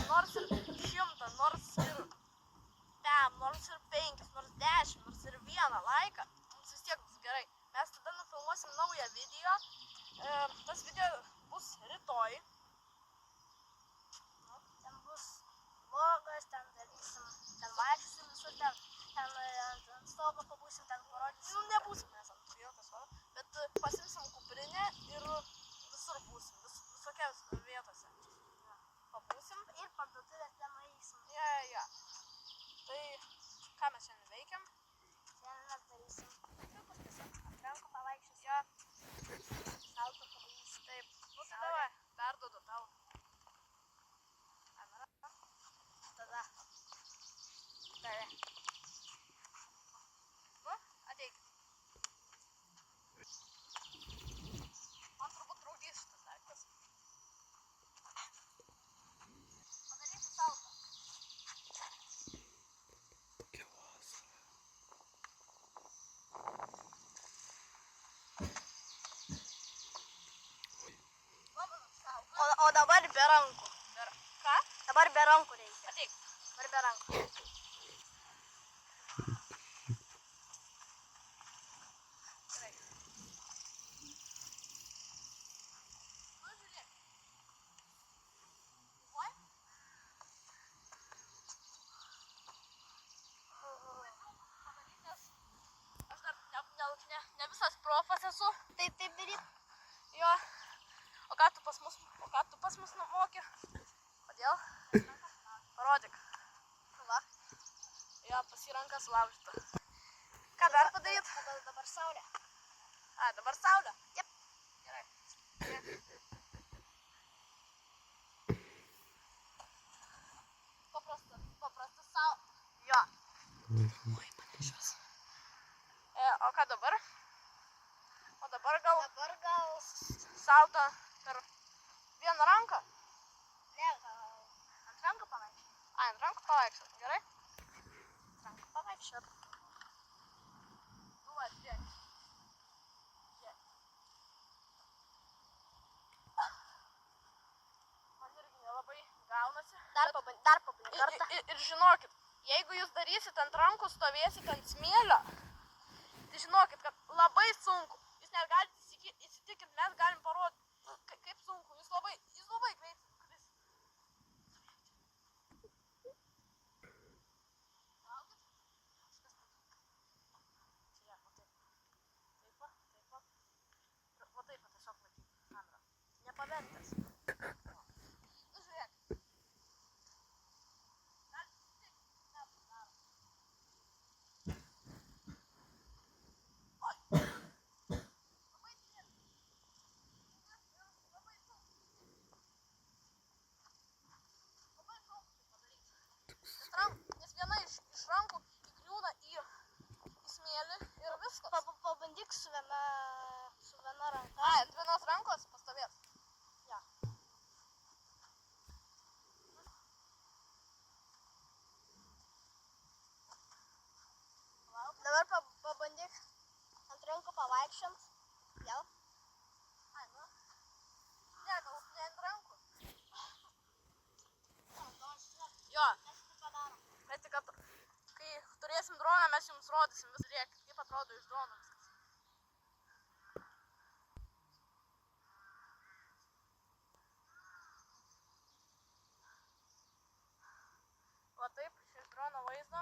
nors ir 100, nors ir 5, nors ir 5, nors 10, nors ir 1 laiką, mums vis tiek bus gerai. Mes tada nufilmuosim naują video. Tas video bus rytoj. Ten bus vlogas, ten darysim, ten vaikščiosim visur, ten ant stogo pabūsim, ten parodysim. Nu, nebūsim mes ant jokio stogo, bet pasimsim kuprinę ir visur būsim, visokias vietose. Pabūsim. Ir parduotuvės ten nueisim. Ja. Tai ką mes šiandien veikiam? Šiandien mes darysim triukus tiesiog. Ant rankų pavaikščiosim. Ja. Salto padarysim. Taip. Nu, tai davai, perduodu tau. Kamera. Tada. Tave. Nu, ateik. Man turbūt draugys šitas daiktas. Padarysiu saltą. O dabar be rankų. Ką? Dabar be rankų reikia. Ateik. Dabar be rankų. Gerai. Nu, žiūrėk. Oi. Aš dar ne visas profas esu. Taip daryt. Jo. O ką tu pas mus moki? Kodėl? Parodyk. Va. Jo, pas jį ranka sulaužyta. Ką dar padaryt? Dabar saulė. A, dabar saulė? Jep. Gerai. Paprasta saulė. Jo. Oi, mane išvis. O ką dabar? O dabar gal saltą per vieną ranką? Ne, gal ant rankų pavaikščiot. A, ant rankų pavaikščiot, gerai? Ant rankų pavaikščiot. Nu, va, žiūrėk. Man irgi nelabai gaunasi. Dar pabandyk kartą. Ir žinokit, jeigu jūs darysit ant rankų, stovėsit ant smėlio, tai žinokit, kad labai sunku. Jūs net galite įsitikint, mes galim parodyti, kaip sunku. Jūs labai greit krisit. Valgit? Čia, va taip. Taip va. Va taip, tiesiog laikyk kamerą. Nepaventęs. Nu, žiūrėk. Nes viena iš rankų įkliūna į smėlį ir viskas. Pabandyk su viena ranka. A, ant vienos rankos pastovės. Ja. Dabar pabandyk ant rankų pavaikščiant. Vėl. Ai, nu. Ne, gal ne ant rankų. Jo. Bet tik, kad kai turėsim droną, mes jums rodysim. Vis žiūrėkit, kaip atrodo iš drono viskas. Va taip, iš drono vaizdo.